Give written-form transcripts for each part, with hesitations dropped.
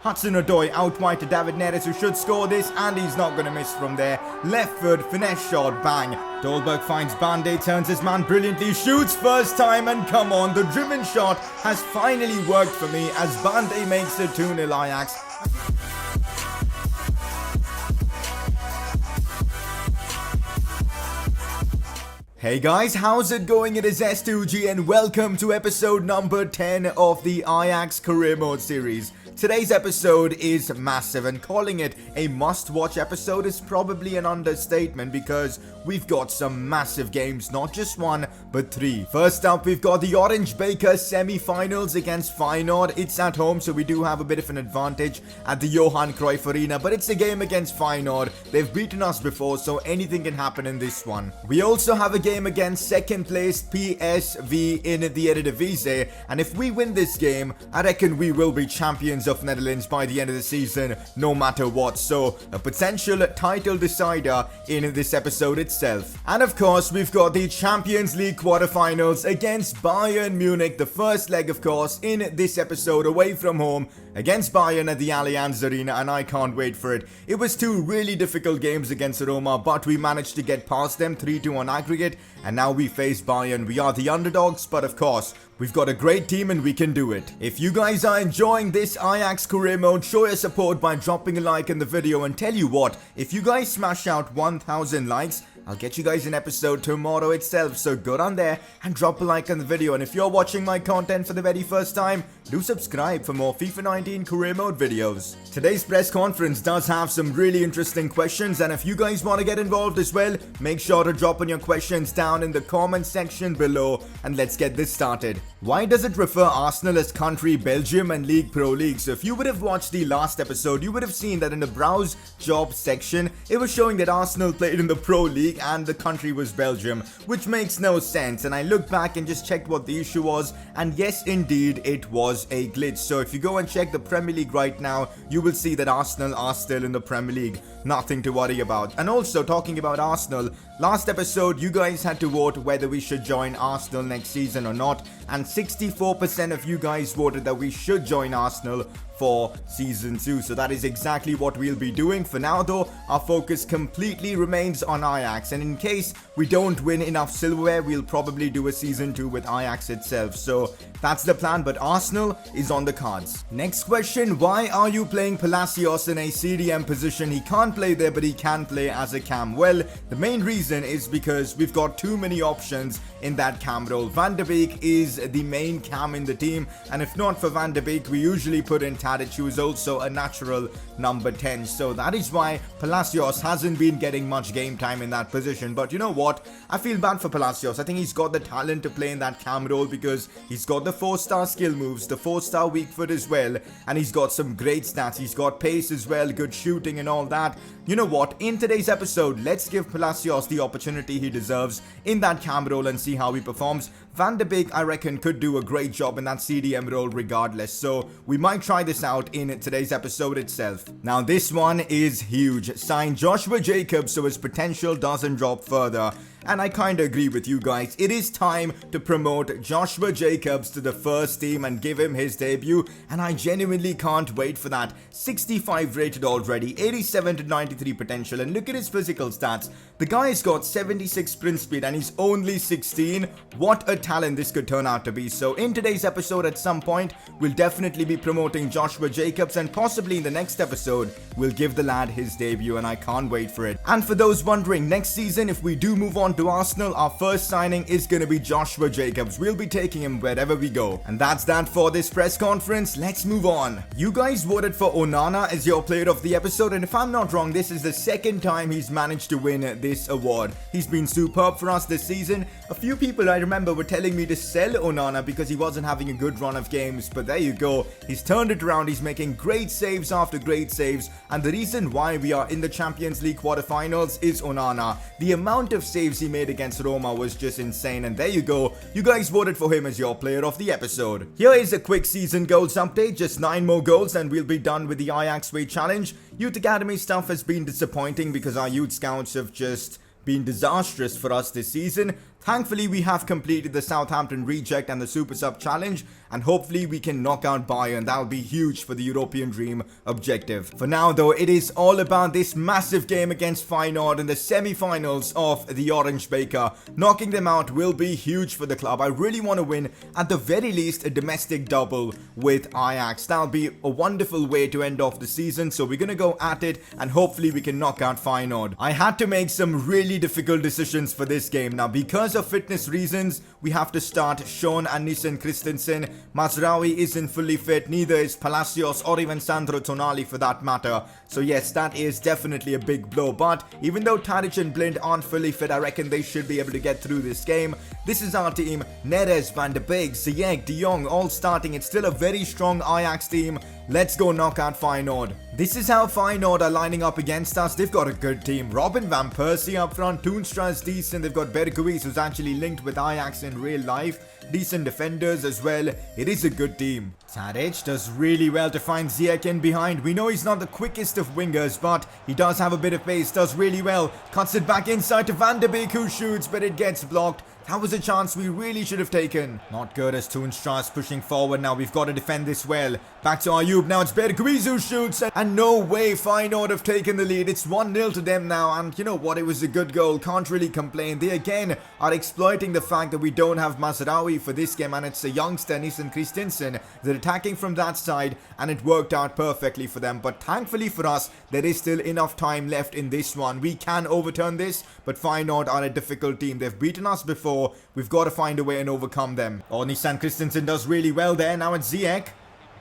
Hudson-Odoi outwide to David Neres, who should score this, and he's not going to miss from there. Left foot, finesse shot, bang. Dolberg finds Bande, turns his man brilliantly, shoots first time, and come on, the driven shot has finally worked for me as Bande makes it 2-0 Ajax. Hey guys, how's it going? It is S2G and welcome to episode number 10 of the Ajax Career Mode series. Today's episode is massive, and calling it a must-watch episode is probably an understatement because we've got some massive games, not just one, but three. First up, we've got the Oranje Beker semi-finals against Feyenoord. It's at home, so we do have a bit of an advantage at the Johan Cruyff Arena, but it's a game against Feyenoord. They've beaten us before, so anything can happen in this one. We also have a game against second-placed PSV in the Eredivisie, and if we win this game, I reckon we will be champions of Netherlands by the end of the season, no matter what. So a potential title decider in this episode itself. And of course, we've got the Champions League quarterfinals against Bayern Munich. The first leg, of course, in this episode away from home against Bayern at the Allianz Arena, and I can't wait for it. It was two really difficult games against Roma, but we managed to get past them 3-2 on aggregate, and now we face Bayern. We are the underdogs, but of course, we've got a great team and we can do it. If you guys are enjoying this Ajax Career Mode, show your support by dropping a like in the video, and tell you what, if you guys smash out 1,000 likes, I'll get you guys an episode tomorrow itself, so go down there and drop a like on the video. And if you're watching my content for the very first time, do subscribe for more FIFA 19 Career Mode videos. Today's press conference does have some really interesting questions, and if you guys want to get involved as well, make sure to drop in your questions down in the comment section below, and let's get this started. Why does it refer Arsenal as country, Belgium and League Pro League? So if you would have watched the last episode, you would have seen that in the browse job section, it was showing that Arsenal played in the Pro League and the country was Belgium, which makes no sense. And I looked back and just checked what the issue was, and yes, indeed, it was a glitch. So if you go and check the Premier League right now, you will see that Arsenal are still in the Premier League. Nothing to worry about. And also, talking about Arsenal, last episode you guys had to vote whether we should join Arsenal next season or not, and 64% of you guys voted that we should join Arsenal for season 2. So that is exactly what we'll be doing. For now though, our focus completely remains on Ajax, and in case we don't win enough silverware, we'll probably do a season 2 with Ajax itself. So that's the plan, but Arsenal is on the cards. Next question, why are you playing Palacios in a CDM position? He can't play there, but he can play as a cam. Well, the main reason is because we've got too many options in that cam role. Van de Beek is the main cam in the team, and if not for Van de Beek, we usually put in Tadic, who is also a natural number 10. So that is why Palacios hasn't been getting much game time in that position. But you know what? I feel bad for Palacios. I think he's got the talent to play in that cam role because he's got the 4-star skill moves, the 4-star weak foot as well, and he's got some great stats. He's got pace as well, good shooting and all that. You know what? In today's episode, let's give Palacios the opportunity he deserves in that cam role and see how he performs. Van de Beek, I reckon, could do a great job in that CDM role regardless, so we might try this out in today's episode itself. Now this one is huge. Sign Joshua Jacobs so his potential doesn't drop further. And I kinda agree with you guys. It is time to promote Joshua Jacobs to the first team and give him his debut, and I genuinely can't wait for that. 65 rated already, 87 to 93 potential, and look at his physical stats. The guy's got 76 sprint speed and he's only 16. What a talent this could turn out to be. So in today's episode at some point, we'll definitely be promoting Joshua Jacobs, and possibly in the next episode, we'll give the lad his debut, and I can't wait for it. And for those wondering, next season, if we do move on to Arsenal, our first signing is going to be Joshua Jacobs. We'll be taking him wherever we go. And that's that for this press conference. Let's move on. You guys voted for Onana as your player of the episode, and if I'm not wrong, this is the second time he's managed to win this award. He's been superb for us this season. A few people I remember were telling me to sell Onana because he wasn't having a good run of games, but there you go. He's turned it around. He's making great saves after great saves, and the reason why we are in the Champions League quarterfinals is Onana. The amount of saves he made against Roma was just insane, and there you go. You guys voted for him as your player of the episode. Here is a quick season goals update. Just 9 more goals and we'll be done with the Ajax Way challenge. Youth Academy stuff has been disappointing because our youth scouts have just been disastrous for us this season. Thankfully, we have completed the Southampton reject and the Super Sub challenge, and hopefully we can knock out Bayern. That'll be huge for the European dream objective. For now though, it is all about this massive game against Feyenoord in the semi-finals of the Oranje Beker. Knocking them out will be huge for the club. I really want to win, at the very least, a domestic double with Ajax. That'll be a wonderful way to end off the season, so we're gonna go at it and hopefully we can knock out Feyenoord. I had to make some really difficult decisions for this game. Now, because of fitness reasons, we have to start Sean and Nissen Christensen. Mazraoui isn't fully fit, neither is Palacios or even Sandro Tonali for that matter. So yes, that is definitely a big blow, but even though Tadic and Blind aren't fully fit, I reckon they should be able to get through this game. This is our team: Neres, Van de Beek, Ziyech, De Jong all starting. It's still a very strong Ajax team. Let's go knock out Feyenoord. This is how Feyenoord are lining up against us. They've got a good team. Robin van Persie up front. Toonstra is decent. They've got Berghuis, who's actually linked with Ajax in real life. Decent defenders as well. It is a good team. Tadic does really well to find Ziyech in behind. We know he's not the quickest of wingers, but he does have a bit of pace. Does really well. Cuts it back inside to Van de Beek, who shoots, but it gets blocked. That was a chance we really should have taken. Not good as Toonstra is pushing forward now. We've got to defend this well. Back to Ayoub. Now it's Berghuis who shoots. And no way Feyenoord have taken the lead. It's 1-0 to them now. And you know what? It was a good goal. Can't really complain. They again are exploiting the fact that we don't have Mazraoui for this game. And it's a youngster, Nissen Christensen. They're attacking from that side. And it worked out perfectly for them. But thankfully for us, there is still enough time left in this one. We can overturn this. But Feyenoord are a difficult team. They've beaten us before. We've got to find a way and overcome them. Oh, Nissen Christensen does really well there. Now it's Ziyech.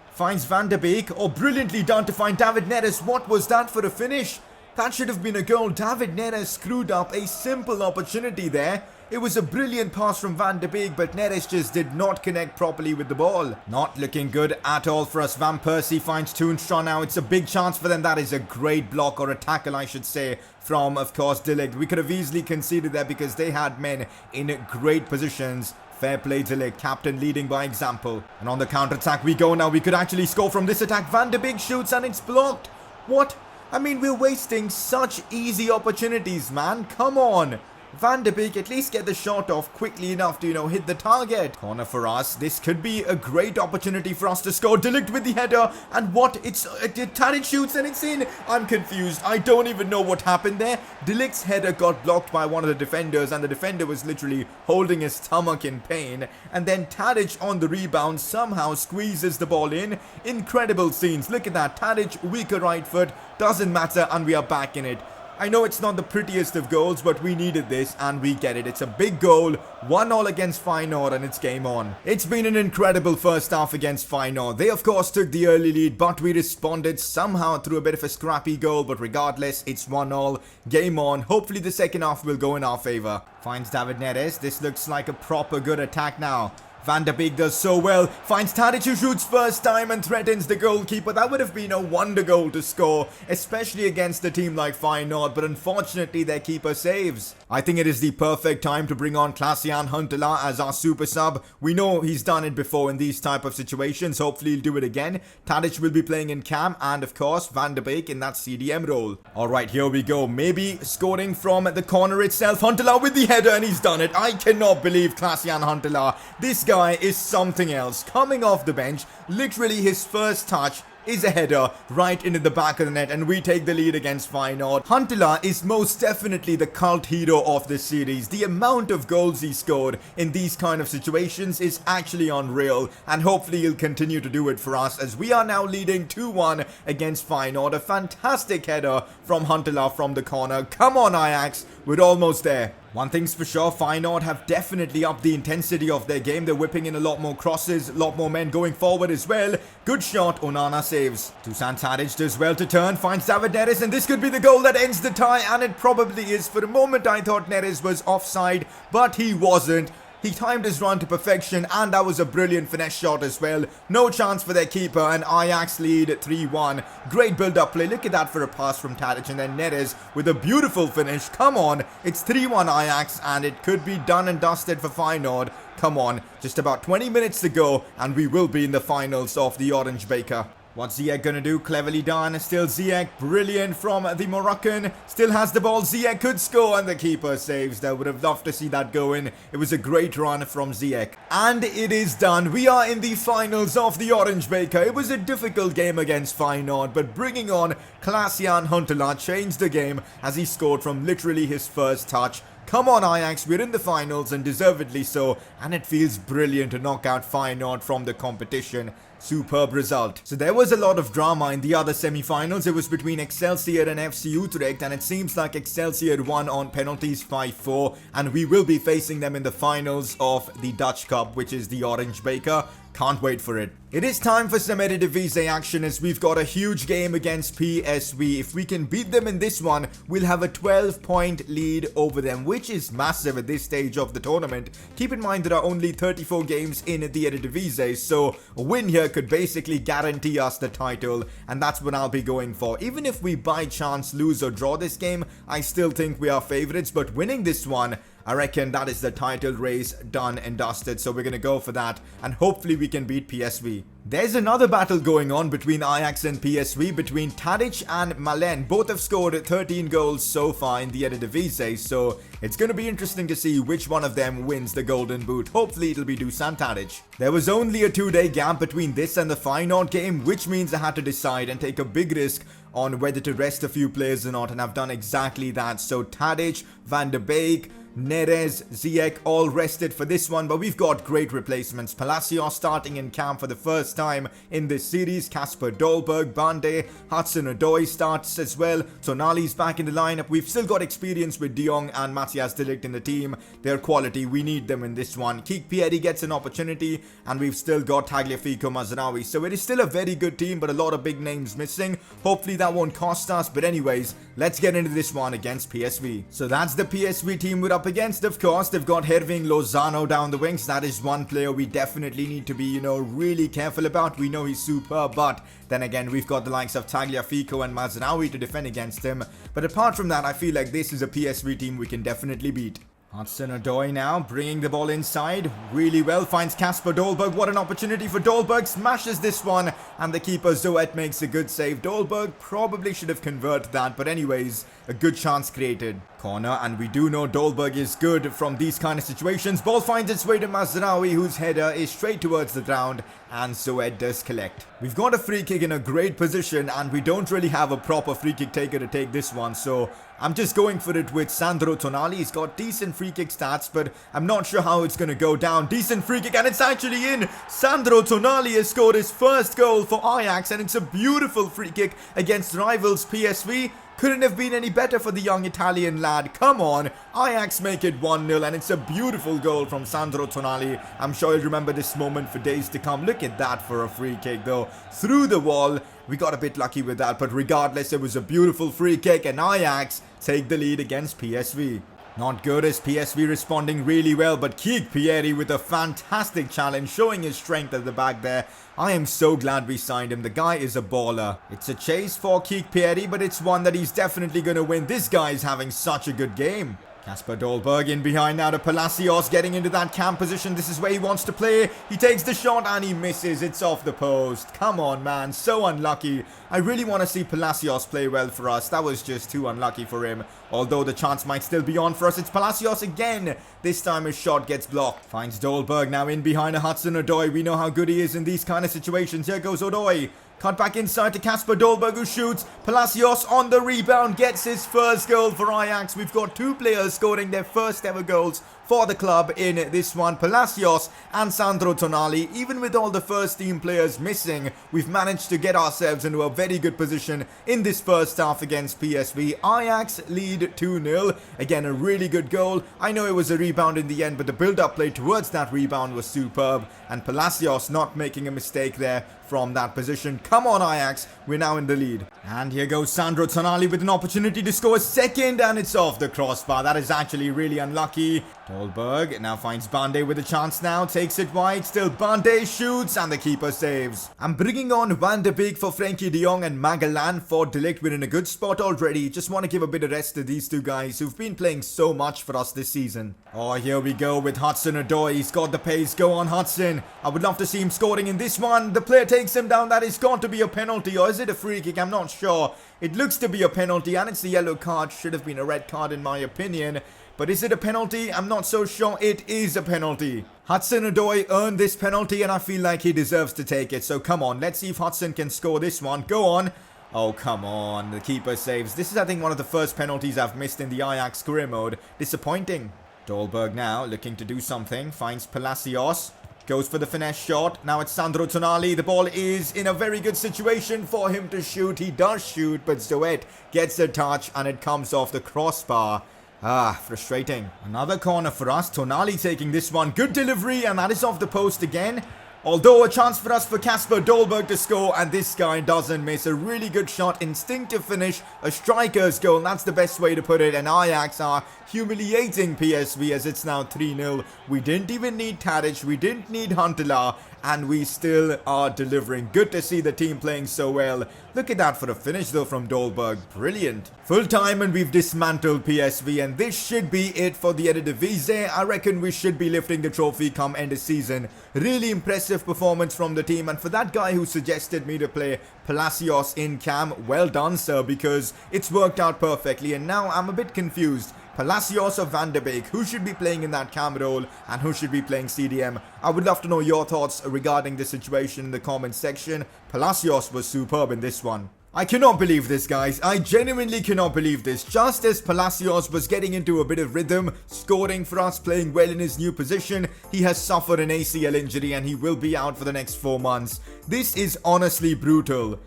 Finds Van de Beek. Oh, brilliantly done to find David Neres. What was that for a finish? That should have been a goal. David Neres screwed up a simple opportunity there. It was a brilliant pass from Van de Beek, but Neres just did not connect properly with the ball. Not looking good at all for us. Van Persie finds Toonstra now. It's a big chance for them. That is a great block, or a tackle I should say, from, of course, De Ligt. We could have easily conceded there because they had men in great positions. Fair play De Ligt, captain leading by example. And on the counter-attack we go now. We could actually score from this attack. Van de Beek shoots and it's blocked. What? I mean, we're wasting such easy opportunities, man. Come on. Van de Beek, at least get the shot off quickly enough to, hit the target. Corner for us. This could be a great opportunity for us to score. De Ligt with the header. And what? Tadic shoots and it's in. I'm confused. I don't even know what happened there. De Ligt's header got blocked by one of the defenders, and the defender was literally holding his stomach in pain. And then Tadic on the rebound somehow squeezes the ball in. Incredible scenes. Look at that. Tadic, weaker right foot. Doesn't matter, and we are back in it. I know it's not the prettiest of goals, but we needed this and we get it. It's a big goal, 1-0 against Feyenoord, and it's game on. It's been an incredible first half against Feyenoord. They of course took the early lead, but we responded somehow through a bit of a scrappy goal, but regardless, it's 1-0, game on. Hopefully the second half will go in our favour. Finds David Neres. This looks like a proper good attack now. Van de Beek does so well, finds Tadic who shoots first time and threatens the goalkeeper. That would have been a wonder goal to score, especially against a team like Feyenoord, but unfortunately their keeper saves. I think it is the perfect time to bring on Klaas-Jan Huntelaar as our super sub. We know he's done it before in these type of situations, hopefully he'll do it again. Tadic will be playing in cam, and of course Van de Beek in that CDM role. Alright, here we go, maybe scoring from the corner itself. Huntelaar with the header, and he's done it. I cannot believe Klaas-Jan Huntelaar. This guy is something else. Coming off the bench, literally his first touch is a header right into the back of the net, and we take the lead against Feyenoord. Huntelaar is most definitely the cult hero of this series. The amount of goals he scored in these kind of situations is actually unreal, and hopefully he'll continue to do it for us as we are now leading 2-1 against Feyenoord. A fantastic header from Huntelaar from the corner. Come on Ajax, we're almost there. One thing's for sure, Feyenoord have definitely upped the intensity of their game. They're whipping in a lot more crosses, a lot more men going forward as well. Good shot, Onana saves. Dusan Tadic does well to turn, finds David Neres, and this could be the goal that ends the tie, and it probably is. For a moment I thought Neres was offside, but he wasn't. He timed his run to perfection, and that was a brilliant finesse shot as well. No chance for their keeper, and Ajax lead 3-1. Great build-up play. Look at that for a pass from Tadic, and then Neres with a beautiful finish. Come on, it's 3-1 Ajax, and it could be done and dusted for Feyenoord. Come on, just about 20 minutes to go, and we will be in the finals of the Oranje Beker. What's Ziyech gonna do? Cleverly done. Still Ziyech. Brilliant from the Moroccan. Still has the ball. Ziyech could score and the keeper saves. That would have loved to see that go in. It was a great run from Ziyech. And it is done. We are in the finals of the Oranje Beker. It was a difficult game against Feyenoord, but bringing on Klaas-Jan Huntelaar changed the game as he scored from literally his first touch. Come on Ajax, we're in the finals and deservedly so, and it feels brilliant to knock out Feyenoord from the competition. Superb result. So there was a lot of drama in the other semi-finals. It was between Excelsior and FC Utrecht, and it seems like Excelsior won on penalties 5-4, and we will be facing them in the finals of the Dutch Cup, which is the Oranje Beker. Can't wait for it. It is time for some Eredivisie action as we've got a huge game against PSV. If we can beat them in this one, we'll have a 12-point lead over them, which is massive at this stage of the tournament. Keep in mind there are only 34 games in the Eredivisie, so a win here could basically guarantee us the title, and that's what I'll be going for. Even if we by chance lose or draw this game, I still think we are favorites, but winning this one, I reckon that is the title race done and dusted, so we're going to go for that, and hopefully we can beat PSV. There's another battle going on between Ajax and PSV, between Tadic and Malen. Both have scored 13 goals so far in the Eredivisie, so it's going to be interesting to see which one of them wins the Golden Boot. Hopefully it'll be Dusan Tadic. There was only a 2-day gap between this and the Feyenoord game, which means I had to decide and take a big risk on whether to rest a few players or not, and I've done exactly that. So Tadic, Van de Beek, Neres, Ziyech all rested for this one, but we've got great replacements. Palacios starting in camp for the first time in this series. Kasper Dolberg, Bande, Hudson-Odoi starts as well. Tonali's back in the lineup. We've still got experience with De Jong and Matthias de Ligt in the team. They're quality. We need them in this one. Kik-Pieri gets an opportunity, and we've still got Tagliafico, Mazraoui. So it is still a very good team, but a lot of big names missing. Hopefully that won't cost us, but anyways, let's get into this one against PSV. So that's the PSV team we're up against. Of course, they've got Herving Lozano down the wings. That is one player we definitely need to be, really careful about. We know he's superb, but then again, we've got the likes of Tagliafico and Mazraoui to defend against him. But apart from that, I feel like this is a PSV team we can definitely beat. Hudson-Odoi now, bringing the ball inside really well, finds Kasper Dolberg. What an opportunity for Dolberg, smashes this one, and the keeper Zoet makes a good save. Dolberg probably should have converted that, but anyways, a good chance created. Corner, and we do know Dolberg is good from these kind of situations. Ball finds its way to Mazraoui, whose header is straight towards the ground, and Zoet does collect. We've got a free kick in a great position, and we don't really have a proper free kick taker to take this one, so I'm just going for it with Sandro Tonali. He's got decent free kick stats, but I'm not sure how it's going to go down. Decent free kick, and it's actually in. Sandro Tonali has scored his first goal for Ajax, and it's a beautiful free kick against rivals PSV. Couldn't have been any better for the young Italian lad. Come on, Ajax make it 1-0, and it's a beautiful goal from Sandro Tonali. I'm sure you'll remember this moment for days to come. Look at that for a free kick though. Through the wall. We got a bit lucky with that, but regardless, it was a beautiful free kick, and Ajax take the lead against PSV. Not good as PSV responding really well, but Kik-Pieri with a fantastic challenge, showing his strength at the back there. I am so glad we signed him. The guy is a baller. It's a chase for Kik-Pieri, but it's one that he's definitely going to win. This guy is having such a good game. Kasper Dolberg in behind now to Palacios, getting into that camp position. This is where he wants to play. He takes the shot and he misses. It's off the post. Come on, man. So unlucky. I really want to see Palacios play well for us. That was just too unlucky for him. Although the chance might still be on for us. It's Palacios again. This time his shot gets blocked. Finds Dolberg now in behind a Hudson-Odoi. We know how good he is in these kind of situations. Here goes Odoi. Cut back inside to Kasper Dolberg, who shoots. Palacios on the rebound, gets his first goal for Ajax. We've got two players scoring their first ever goals for the club in this one. Palacios and Sandro Tonali. Even with all the first team players missing, we've managed to get ourselves into a very good position in this first half against PSV. Ajax lead 2-0. Again, a really good goal. I know it was a rebound in the end, but the build-up play towards that rebound was superb. And Palacios not making a mistake there from that position. Come on, Ajax. We're now in the lead. And here goes Sandro Tonali with an opportunity to score a second, and it's off the crossbar. That is actually really unlucky. Dolberg now finds Bande with a chance now, takes it wide, still Bande shoots and the keeper saves. I'm bringing on Van de Beek for Frenkie de Jong and Magellan for De Ligt. We're in a good spot already. Just want to give a bit of rest to these two guys who've been playing so much for us this season. Oh, here we go with Hudson-Odoi. He's got the pace. Go on, Hudson. I would love to see him scoring in this one. The player takes him down. That is got to be a penalty, or is it a free kick? I'm not sure. It looks to be a penalty and it's the yellow card. Should have been a red card in my opinion. But is it a penalty? I'm not so sure. It is a penalty. Hudson-Odoi earned this penalty and I feel like he deserves to take it. So come on, let's see if Hudson can score this one. Go on. Oh, come on. The keeper saves. This is, I think, one of the first penalties I've missed in the Ajax career mode. Disappointing. Dolberg now looking to do something. Finds Palacios. Goes for the finesse shot. Now it's Sandro Tonali. The ball is in a very good situation for him to shoot. He does shoot, but Zoet gets a touch and it comes off the crossbar. Ah, frustrating. Another corner for us. Tonali taking this one. Good delivery, and that is off the post again. Although a chance for us for Kasper Dolberg to score, and this guy doesn't miss. A really good shot, instinctive finish, a striker's goal. That's the best way to put it. And Ajax are humiliating PSV as it's now 3-0. We didn't even need Tadic, we didn't need Huntelaar, and we still are delivering. Good to see the team playing so well. Look at that for a finish though from Dolberg. Brilliant. Full time and we've dismantled PSV, and this should be it for the Eredivisie. I reckon we should be lifting the trophy come end of season. Really impressive performance from the team, and for that guy who suggested me to play Palacios in cam, well done sir, because it's worked out perfectly. And now I'm a bit confused. Palacios or Van de Beek, who should be playing in that cam role and who should be playing CDM? I would love to know your thoughts regarding the situation in the comments section. Palacios was superb in this one. I cannot believe this, guys. I genuinely cannot believe this. Just as Palacios was getting into a bit of rhythm, scoring for us, playing well in his new position, he has suffered an ACL injury and he will be out for the next 4 months. This is honestly brutal.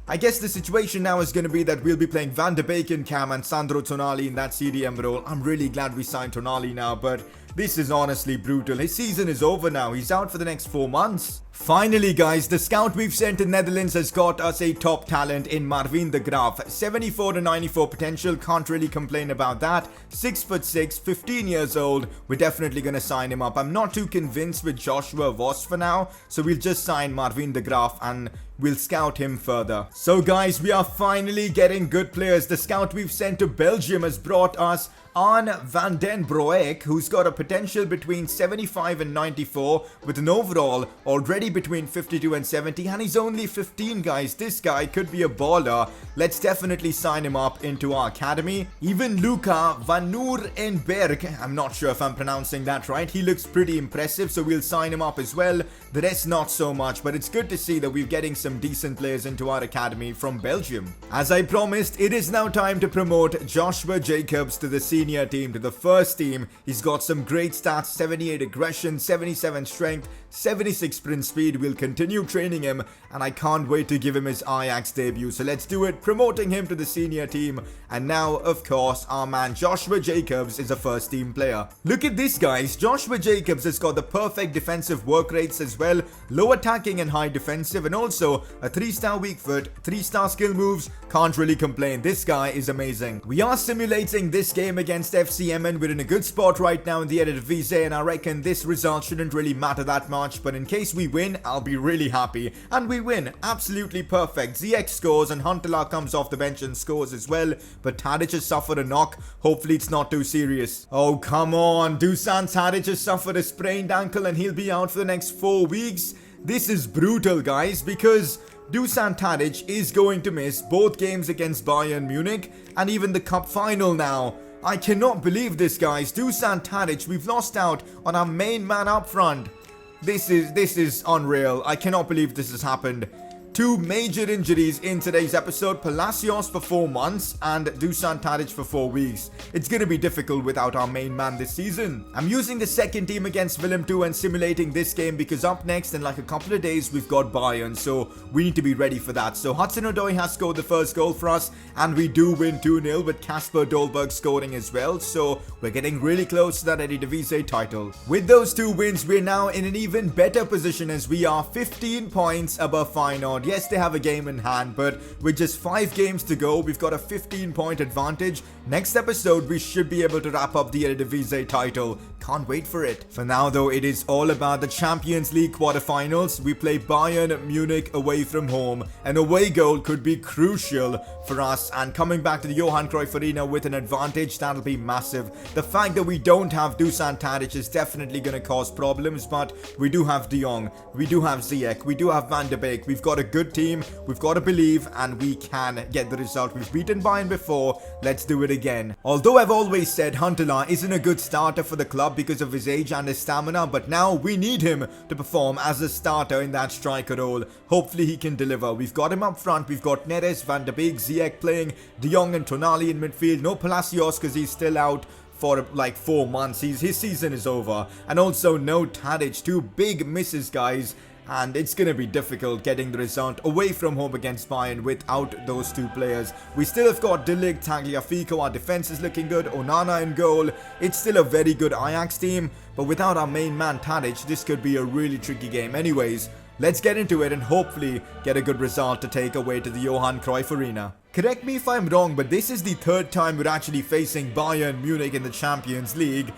I guess the situation now is going to be that we'll be playing Van de Beek in cam and Sandro Tonali in that CDM role. I'm really glad we signed Tonali now, but this is honestly brutal. His season is over now. He's out for the next 4 months. Finally, guys, the scout we've sent to Netherlands has got us a top talent in Marvin de Graaf. 74 to 94 potential, can't really complain about that. 6'6", 15 years old. We're definitely going to sign him up. I'm not too convinced with Joshua Voss for now, so we'll just sign Marvin de Graaf and we'll scout him further. So guys, we are finally getting good players. The scout we've sent to Belgium has brought us Arne van den Broek, who's got a potential between 75 and 94 with an overall already between 52 and 70, and he's only 15, guys. This guy could be a baller. Let's definitely sign him up into our academy. Even Luca van Nieuwenberg, I'm not sure if I'm pronouncing that right. He looks pretty impressive, so we'll sign him up as well. The rest not so much, but it's good to see that we're getting some decent players into our academy from Belgium. As I promised, it is now time to promote Joshua Jacobs to the senior team, to the first team. He's got some great stats: 78 aggression, 77 strength, 76 sprint speed. We'll continue training him and I can't wait to give him his Ajax debut. So let's do it, promoting him to the senior team. And now, of course, our man Joshua Jacobs is a first team player. Look at this, guys. Joshua Jacobs has got the perfect defensive work rates as well, low attacking and high defensive, and also a 3-star weak foot, 3-star skill moves. Can't really complain. This guy is amazing. We are simulating this game against FC Emmen. We're in a good spot right now in the Eredivisie, and I reckon this result shouldn't really matter that much, but in case we win, I'll be really happy. And we win. Absolutely perfect. ZX scores and Huntelaar comes off the bench and scores as well, but Tadic has suffered a knock. Hopefully it's not too serious. Oh, come on. Dusan Tadic has suffered a sprained ankle and he'll be out for the next 4 weeks. This is brutal, guys, because Dusan Tadic is going to miss both games against Bayern Munich and even the cup final now. I cannot believe this, guys. Dusan Tadic, we've lost out on our main man up front. This is unreal. I cannot believe this has happened. 2 major injuries in today's episode. Palacios for 4 months and Dusan Tadic for 4 weeks. It's going to be difficult without our main man this season. I'm using the second team against Willem 2 and simulating this game because up next in like a couple of days we've got Bayern, so we need to be ready for that. So Hudson-Odoi has scored the first goal for us and we do win 2-0 with Kasper Dolberg scoring as well. So we're getting really close to that Eredivisie title. With those 2 wins, we're now in an even better position as we are 15 points above Feyenoord. Yes, they have a game in hand, but with just 5 games to go, we've got a 15-point advantage. Next episode, we should be able to wrap up the Eredivisie title. Can't wait for it. For now though, it is all about the Champions League quarterfinals. We play Bayern Munich away from home. An away goal could be crucial for us, and coming back to the Johan Cruyff Arena with an advantage, that'll be massive. The fact that we don't have Dusan Tadic is definitely going to cause problems, but we do have De Jong, we do have Ziyech, we do have Van de Beek. We've got a good team, we've got to believe, and we can get the result. We've beaten Bayern before, let's do it again. Although I've always said Huntelaar isn't a good starter for the club because of his age and his stamina, but now we need him to perform as a starter in that striker role. Hopefully he can deliver. We've got him up front, we've got Neres, Van de Beek, Ziyech playing, De Jong and Tonali in midfield. No Palacios because he's still out for like 4 months. His season is over. And also no Tadic. Two big misses, guys. And it's going to be difficult getting the result away from home against Bayern without those two players. We still have got De Ligt, Tagliafico, our defense is looking good, Onana in goal. It's still a very good Ajax team, but without our main man Tadic, this could be a really tricky game. Anyways, let's get into it and hopefully get a good result to take away to the Johan Cruyff Arena. Correct me if I'm wrong, but this is the third time we're actually facing Bayern Munich in the Champions League.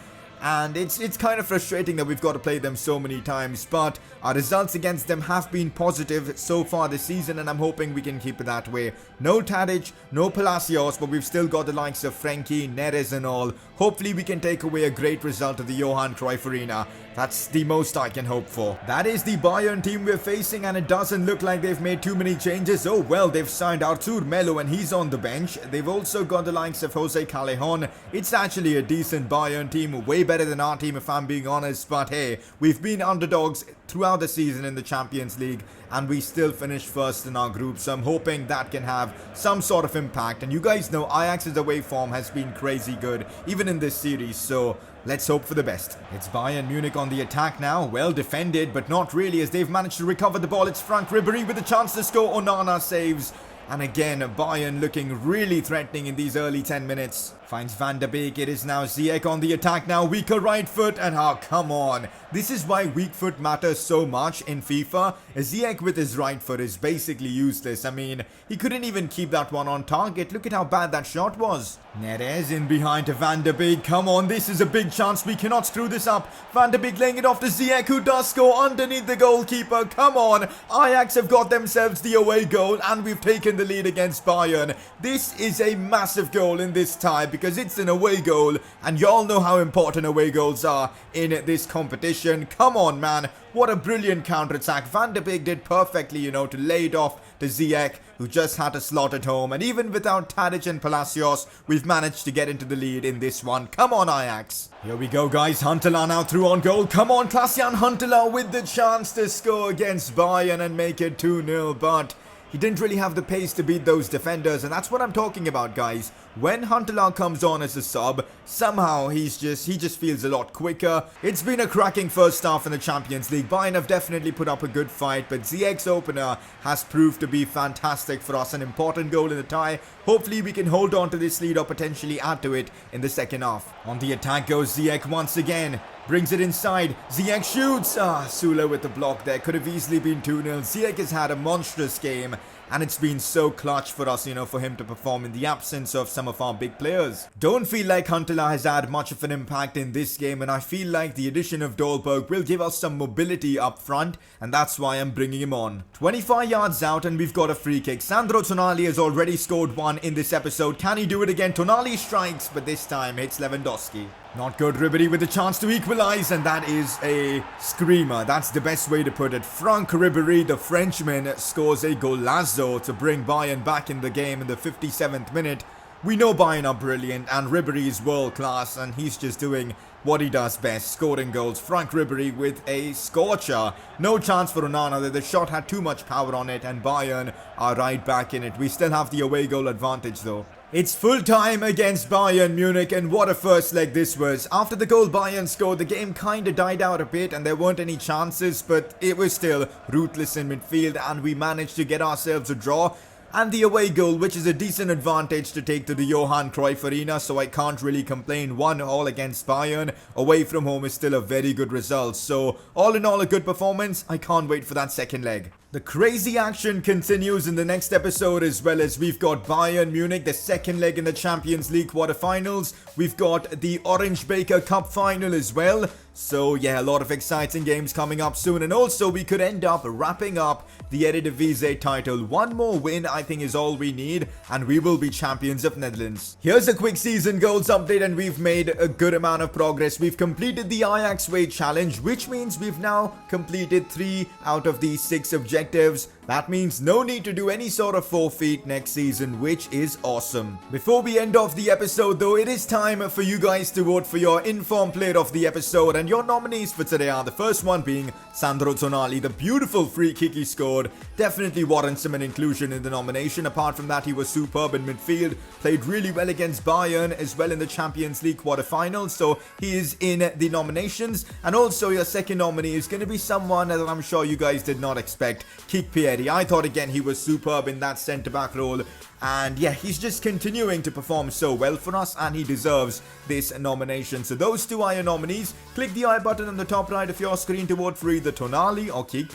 And it's kind of frustrating that we've got to play them so many times, but our results against them have been positive so far this season, and I'm hoping we can keep it that way. No Tadic, no Palacios, but we've still got the likes of Frenkie, Neres and all. Hopefully we can take away a great result at the Johan Cruyff Arena. That's the most I can hope for. That is the Bayern team we're facing, and it doesn't look like they've made too many changes. Oh well, they've signed Artur Melo and he's on the bench. They've also got the likes of Jose Callejon. It's actually a decent Bayern team, way better than our team if I'm being honest, but hey, we've been underdogs throughout the season in the Champions League and we still finished first in our group, so I'm hoping that can have some sort of impact. And you guys know Ajax's away form has been crazy good even in this series, so let's hope for the best. It's Bayern Munich on the attack now. Well defended, but not really, as they've managed to recover the ball. It's Frank Ribery with a chance to score. Onana saves. And again, Bayern looking really threatening in these early 10 minutes. Finds Van de Beek. It is now Ziyech on the attack now. Weaker right foot. And oh, come on. This is why weak foot matters so much in FIFA. Ziyech with his right foot is basically useless. I mean, he couldn't even keep that one on target. Look at how bad that shot was. Neres in behind to Van de Beek. Come on, this is a big chance. We cannot screw this up. Van de Beek laying it off to Ziyech, who does score underneath the goalkeeper. Come on. Ajax have got themselves the away goal and we've taken the lead against Bayern. This is a massive goal in this tie because it's an away goal and y'all know how important away goals are in this competition. Come on, man. What a brilliant counter-attack. Van de Beek did perfectly, you know, to lay it off to Ziyech, who just had to slot it home. And even without Tadic and Palacios, we've managed to get into the lead in this one. Come on, Ajax. Here we go, guys. Huntelaar now through on goal. Come on, Klaas-Jan Huntelaar with the chance to score against Bayern and make it 2-0, but he didn't really have the pace to beat those defenders, and that's what I'm talking about, guys. When Huntelaar comes on as a sub, somehow he just feels a lot quicker. It's been a cracking first half in the Champions League. Bayern have definitely put up a good fight, but Ziyech's opener has proved to be fantastic for us. An important goal in the tie. Hopefully we can hold on to this lead or potentially add to it in the second half. On the attack goes Ziyech once again. Brings it inside. Ziyech shoots. Sula with the block there. Could have easily been 2-0. Ziyech has had a monstrous game. And it's been so clutch for us, you know, for him to perform in the absence of some of our big players. Don't feel like Huntelaar has had much of an impact in this game. And I feel like the addition of Dolberg will give us some mobility up front. And that's why I'm bringing him on. 25 yards out and we've got a free kick. Sandro Tonali has already scored one in this episode. Can he do it again? Tonali strikes, but this time hits Lewandowski. Not good. Ribery with a chance to equalize, and that is a screamer. That's the best way to put it. Frank Ribery, the Frenchman, scores a golazo to bring Bayern back in the game in the 57th minute. We know Bayern are brilliant, and Ribery is world class, and he's just doing what he does best, scoring goals. Frank Ribery with a scorcher. No chance for Onana. The shot had too much power on it, and Bayern are right back in it. We still have the away goal advantage though. It's full time against Bayern Munich, and what a first leg this was. After the goal Bayern scored, the game kinda died out a bit and there weren't any chances, but it was still ruthless in midfield and we managed to get ourselves a draw. And the away goal, which is a decent advantage to take to the Johan Cruyff Arena, so I can't really complain. 1-1 against Bayern, away from home is still a very good result. So all in all, a good performance. I can't wait for that second leg. The crazy action continues in the next episode as well, as we've got Bayern Munich, the second leg in the Champions League quarterfinals. We've got the Oranje Beker Cup final as well. So yeah, a lot of exciting games coming up soon, and also we could end up wrapping up the Eredivisie title. One more win I think is all we need, and we will be champions of Netherlands. Here's a quick season goals update, and we've made a good amount of progress. We've completed the Ajax weight challenge, which means we've now completed 3 out of these 6 objectives. That means no need to do any sort of forfeit next season, which is awesome. Before we end off the episode though, it is time for you guys to vote for your informed player of the episode, and your nominees for today are the first one being Sandro Tonali. The beautiful free kick he scored definitely warrants him an inclusion in the nomination. Apart from that, he was superb in midfield, played really well against Bayern as well in the Champions League quarterfinals, so he is in the nominations. And also your second nominee is going to be someone that I'm sure you guys did not expect, Kik. I thought again he was superb in that centre-back role, and yeah, he's just continuing to perform so well for us, and he deserves this nomination. So those 2 are your nominees. Click the I button on the top right of your screen to vote for either Tonali or Kik.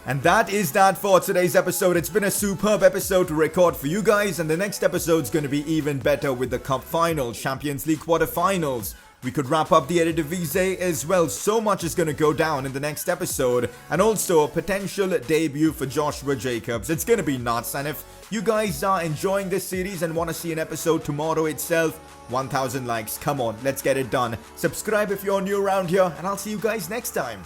And that is that for today's episode. It's been a superb episode to record for you guys, and the next episode's going to be even better with the Cup final, Champions League quarterfinals. We could wrap up the Eredivisie as well. So much is going to go down in the next episode. And also a potential debut for Joshua Jacobs. It's going to be nuts. And if you guys are enjoying this series and want to see an episode tomorrow itself, 1000 likes. Come on, let's get it done. Subscribe if you're new around here, and I'll see you guys next time.